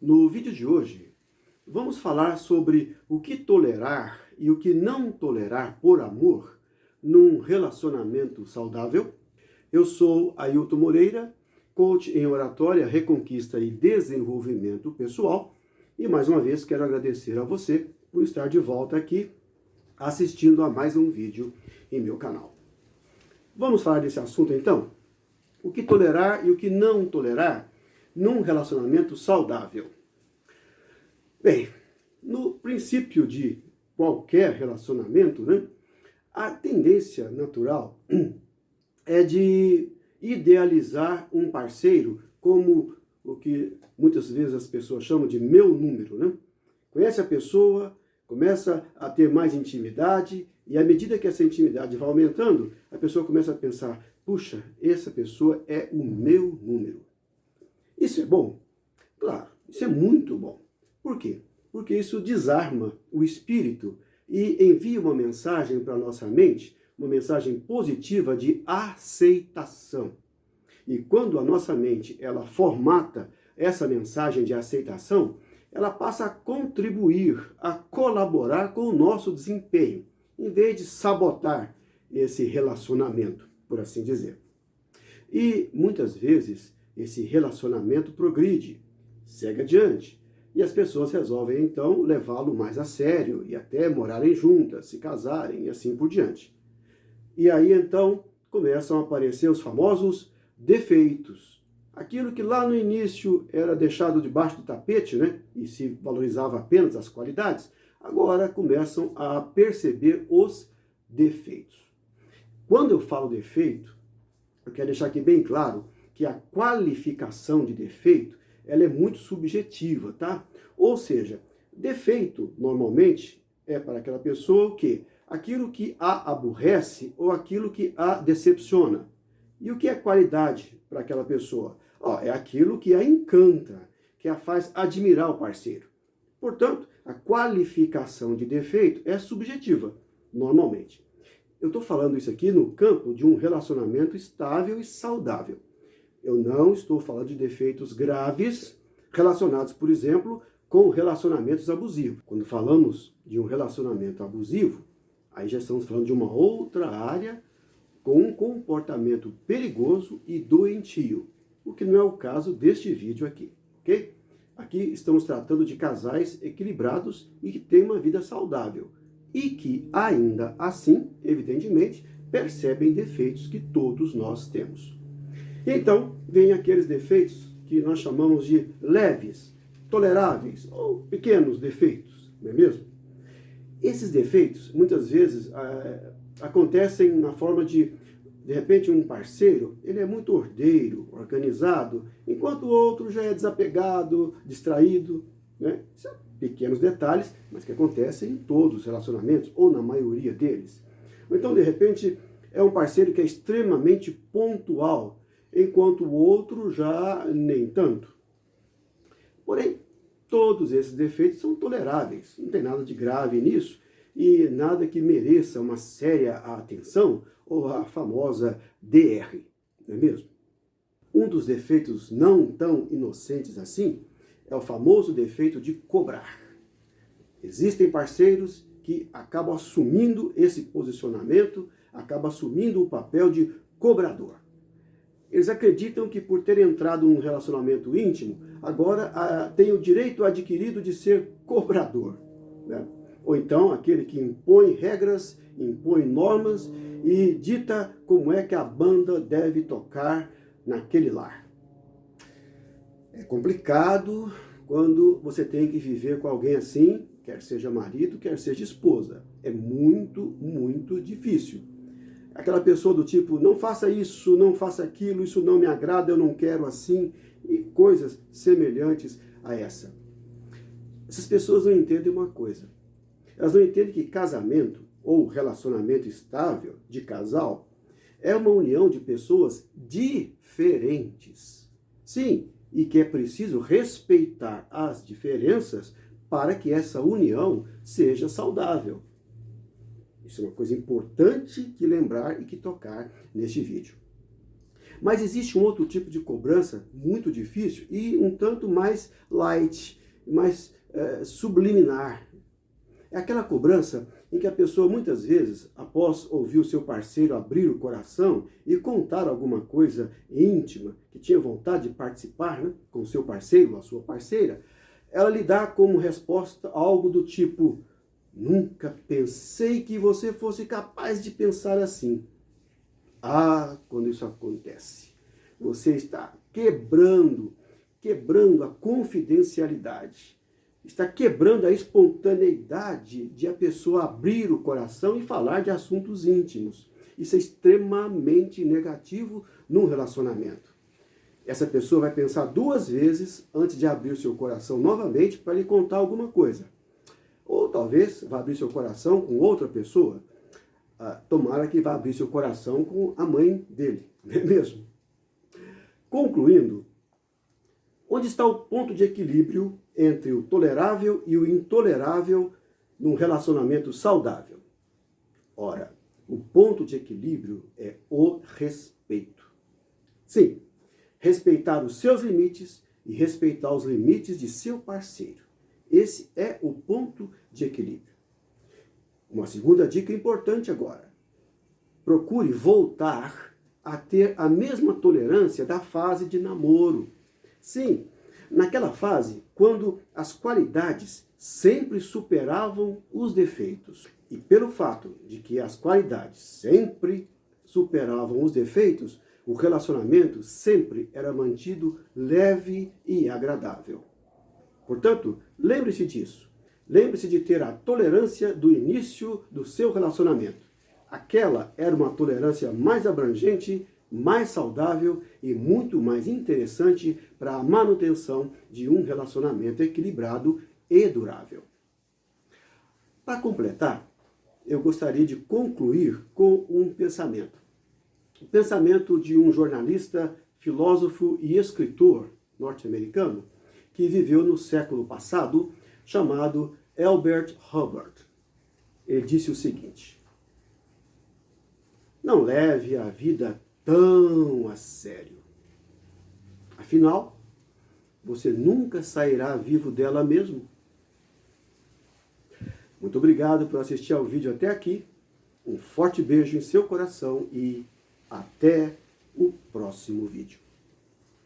No vídeo de hoje, vamos falar sobre o que tolerar e o que não tolerar por amor num relacionamento saudável. Eu sou Ailton Moreira, coach em oratória, reconquista e desenvolvimento pessoal. E mais uma vez quero agradecer a você por estar de volta aqui assistindo a mais um vídeo em meu canal. Vamos falar desse assunto então? O que tolerar e o que não tolerar num relacionamento saudável. Bem, no princípio de qualquer relacionamento, a tendência natural é de idealizar um parceiro como o que muitas vezes as pessoas chamam de meu número, Conhece a pessoa, começa a ter mais intimidade e à medida que essa intimidade vai aumentando, a pessoa começa a pensar, puxa, essa pessoa é o meu número. Isso é bom? Claro, isso é muito bom. Por quê? Porque isso desarma o espírito e envia uma mensagem para a nossa mente, uma mensagem positiva de aceitação. E quando a nossa mente ela formata essa mensagem de aceitação, ela passa a contribuir, a colaborar com o nosso desempenho, em vez de sabotar esse relacionamento, por assim dizer. E muitas vezes esse relacionamento progride, segue adiante, e as pessoas resolvem então levá-lo mais a sério e até morarem juntas, se casarem e assim por diante. E aí então começam a aparecer os famosos defeitos. Aquilo que lá no início era deixado debaixo do tapete, e se valorizava apenas as qualidades, agora começam a perceber os defeitos. Quando eu falo defeito, eu quero deixar aqui bem claro que a qualificação de defeito ela é muito subjetiva, tá? Ou seja, defeito normalmente é para aquela pessoa o quê? Aquilo que a aborrece ou aquilo que a decepciona. E o que é qualidade para aquela pessoa? É aquilo que a encanta, que a faz admirar o parceiro. Portanto, a qualificação de defeito é subjetiva, normalmente. Eu estou falando isso aqui no campo de um relacionamento estável e saudável. Eu não estou falando de defeitos graves relacionados, por exemplo, com relacionamentos abusivos. Quando falamos de um relacionamento abusivo, aí já estamos falando de uma outra área com um comportamento perigoso e doentio, o que não é o caso deste vídeo aqui, ok? Aqui estamos tratando de casais equilibrados e que têm uma vida saudável e que, ainda assim, evidentemente, percebem defeitos que todos nós temos. Então, vem aqueles defeitos que nós chamamos de leves, toleráveis ou pequenos defeitos, não é mesmo? Esses defeitos, muitas vezes, acontecem na forma de repente, um parceiro, ele é muito ordeiro, organizado, enquanto o outro já é desapegado, distraído, São pequenos detalhes, mas que acontecem em todos os relacionamentos, ou na maioria deles. Ou então, de repente, é um parceiro que é extremamente pontual, enquanto o outro já nem tanto. Porém, todos esses defeitos são toleráveis, não tem nada de grave nisso e nada que mereça uma séria atenção ou a famosa DR, não é mesmo? Um dos defeitos não tão inocentes assim é o famoso defeito de cobrar. Existem parceiros que acabam assumindo esse posicionamento, acabam assumindo o papel de cobrador. Eles acreditam que por ter entrado num relacionamento íntimo, agora tem o direito adquirido de ser cobrador, Ou então aquele que impõe regras, impõe normas e dita como é que a banda deve tocar naquele lar. É complicado quando você tem que viver com alguém assim, quer seja marido, quer seja esposa. É muito, muito difícil. Aquela pessoa do tipo, não faça isso, não faça aquilo, isso não me agrada, eu não quero assim, e coisas semelhantes a essa. Essas pessoas não entendem uma coisa. Elas não entendem que casamento ou relacionamento estável de casal é uma união de pessoas diferentes. Sim, e que é preciso respeitar as diferenças para que essa união seja saudável. Isso é uma coisa importante que lembrar e que tocar neste vídeo. Mas existe um outro tipo de cobrança muito difícil e um tanto mais light, mais subliminar. É aquela cobrança em que a pessoa muitas vezes, após ouvir o seu parceiro abrir o coração e contar alguma coisa íntima, que tinha vontade de participar, né, com o seu parceiro ou a sua parceira, ela lhe dá como resposta algo do tipo: nunca pensei que você fosse capaz de pensar assim. Ah, quando isso acontece, você está quebrando a confidencialidade. Está quebrando a espontaneidade de a pessoa abrir o coração e falar de assuntos íntimos. Isso é extremamente negativo num relacionamento. Essa pessoa vai pensar 2 vezes antes de abrir o seu coração novamente para lhe contar alguma coisa. Ou talvez vá abrir seu coração com outra pessoa. Tomara que vá abrir seu coração com a mãe dele, não é mesmo? Concluindo, onde está o ponto de equilíbrio entre o tolerável e o intolerável num relacionamento saudável? Ora, o ponto de equilíbrio é o respeito. Sim, respeitar os seus limites e respeitar os limites de seu parceiro. Esse é o ponto de equilíbrio. Uma segunda dica importante agora. Procure voltar a ter a mesma tolerância da fase de namoro. Sim, naquela fase, quando as qualidades sempre superavam os defeitos. E pelo fato de que as qualidades sempre superavam os defeitos, o relacionamento sempre era mantido leve e agradável. Portanto, lembre-se disso. Lembre-se de ter a tolerância do início do seu relacionamento. Aquela era uma tolerância mais abrangente, mais saudável e muito mais interessante para a manutenção de um relacionamento equilibrado e durável. Para completar, eu gostaria de concluir com um pensamento. O pensamento de um jornalista, filósofo e escritor norte-americano que viveu no século passado, chamado Elbert Hubbard. Ele disse o seguinte: não leve a vida tão a sério. Afinal, você nunca sairá vivo dela mesmo. Muito obrigado por assistir ao vídeo até aqui. Um forte beijo em seu coração e até o próximo vídeo.